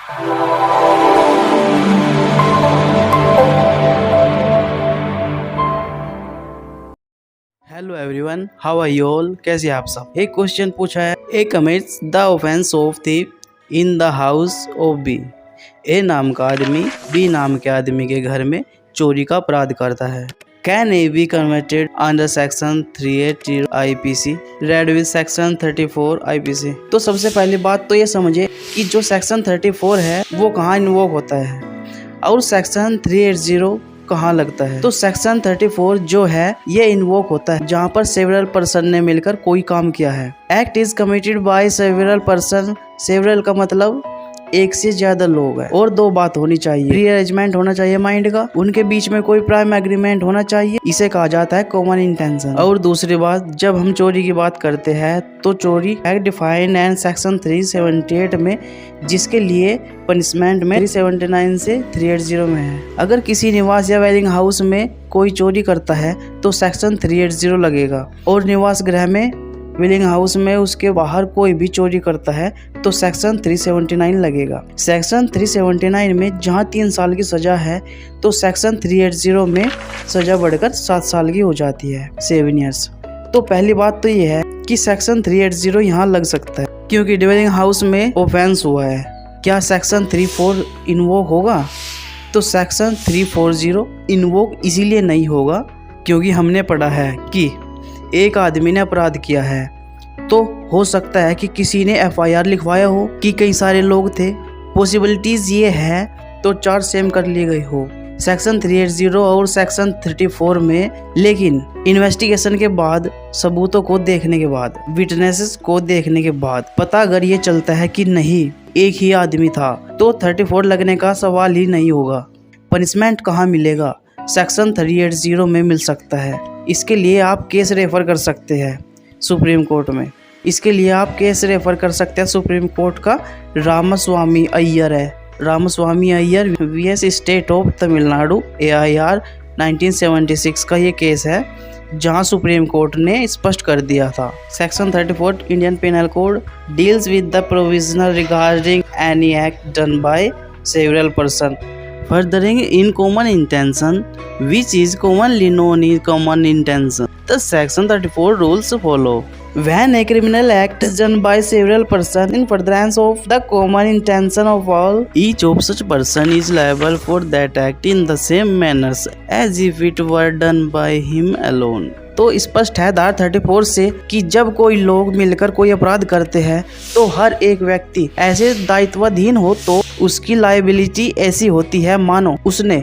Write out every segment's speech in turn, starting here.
Hello everyone, how are you all? कैसे आप सब? एक क्वेश्चन पूछा है, A commits the offence of thief in the house of B. A नाम का आदमी बी नाम के आदमी के घर में चोरी का अपराध करता है। Can A be converted under section 380 IPC read with section 34 IPC? तो सबसे पहली बात तो ये समझे कि जो सेक्शन 34 है वो कहाँ इन्वोक होता है और सेक्शन 380 कहाँ लगता है। तो सेक्शन 34 जो है ये इन्वोक होता है जहाँ पर सेवरल पर्सन ने मिलकर कोई काम किया है। Act is committed by several person. Several का मतलब एक से ज्यादा लोग हैं। और दो बात होनी चाहिए, प्री अरेंजमेंट होना चाहिए माइंड का, उनके बीच में कोई प्राइम एग्रीमेंट होना चाहिए, इसे कहा जाता है कॉमन इंटेंशन। और दूसरी बात, जब हम चोरी की बात करते हैं तो चोरी एक्ट डिफाइंड एंड सेक्शन 378 में, जिसके लिए पनिशमेंट में 379 से 380 में है। अगर किसी निवास या वेलिंग हाउस में कोई चोरी करता है तो सेक्शन 380 लगेगा, और निवास गृह में विलिंग हाउस में उसके बाहर कोई भी चोरी करता है तो सेक्शन 379 लगेगा। सेक्शन 379 में जहां 3 साल की सजा है तो सेक्शन 380 में सजा बढ़कर 7 साल की हो जाती है, 7 ईयर्स। तो पहली बात तो ये है कि सेक्शन 380 यहाँ लग सकता है क्योंकि डिवेलिंग हाउस में ऑफेंस हुआ है। क्या सेक्शन 34 इन्वोक होगा? तो सेक्शन 340 इन्वोक इसीलिए नहीं होगा क्योंकि हमने पढ़ा है कि एक आदमी ने अपराध किया है, तो हो सकता है कि किसी ने FIR लिखवाया हो कि कई सारे लोग थे, पॉसिबिलिटीज ये है, तो चार्ज सेम कर लिए गए हो सेक्शन 380 और सेक्शन 34 में। लेकिन इन्वेस्टिगेशन के बाद, सबूतों को देखने के बाद, विटनेसेस को देखने के बाद पता अगर ये चलता है कि नहीं एक ही आदमी था तो 34 लगने का सवाल ही नहीं होगा। पनिशमेंट कहाँ मिलेगा? सेक्शन 380 में मिल सकता है। इसके लिए आप केस रेफर कर सकते हैं सुप्रीम कोर्ट में। इसके लिए आप केस रेफर कर सकते हैं सुप्रीम कोर्ट का रामास्वामी अय्यर है। Ramaswami Iyer VS state of Tamil Nadu AIR 1976 का ये केस है जहां सुप्रीम कोर्ट ने स्पष्ट कर दिया था। Section 34 Indian penal code deals with the provisional regarding any act done by several person furthering in common intention, which is commonly known as common intention. The section 34 rules follow. When a criminal act is done by several persons in furtherance of the common intention of all, each of such person is liable for that act in the same manner as if it were done by him alone. तो स्पष्ट है धारा 34 से कि जब कोई लोग मिलकर कोई अपराध करते हैं तो हर एक व्यक्ति ऐसे दायित्वाधीन हो तो उसकी लायबिलिटी ऐसी होती है मानो उसने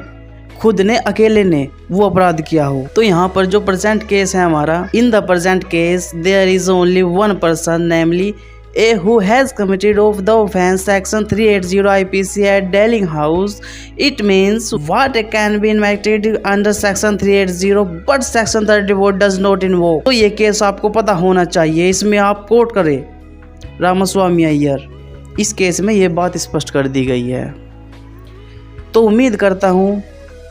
खुद ने अकेले ने वो अपराध किया हो। तो यहाँ पर जो प्रेजेंट केस है हमारा, in the present case there is only one person, namely A who has committed of the offense section 380 IPC at dwelling house. It means what can be invented under section 380 but section 34 does not invoke. तो ये case आपको पता होना चाहिए, इसमें आप coat करें रामास्वामी अय्यर। इस केस में ये बात स्पष्ट कर दी गई है। तो उम्मीद करता हूँ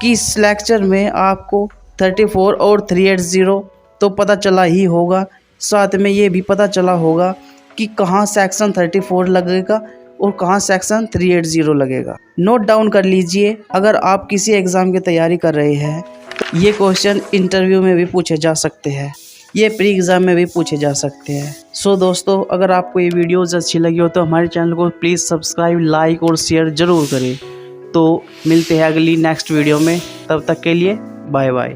कि इस लेक्चर में आपको 34 और 380 तो पता चला ही होगा, साथ में ये भी पता चला होगा कि कहाँ सेक्शन 34 लगेगा और कहाँ सेक्शन 380 लगेगा। नोट डाउन कर लीजिए, अगर आप किसी एग्ज़ाम की तैयारी कर रहे हैं तो ये क्वेश्चन इंटरव्यू में भी पूछे जा सकते हैं, ये प्री एग्ज़ाम में भी पूछे जा सकते हैं। सो दोस्तों, अगर आपको ये वीडियोज़ अच्छी लगी हो तो हमारे चैनल को प्लीज़ सब्सक्राइब, लाइक और शेयर ज़रूर करें। तो मिलते हैं अगली नेक्स्ट वीडियो में, तब तक के लिए बाय बाय।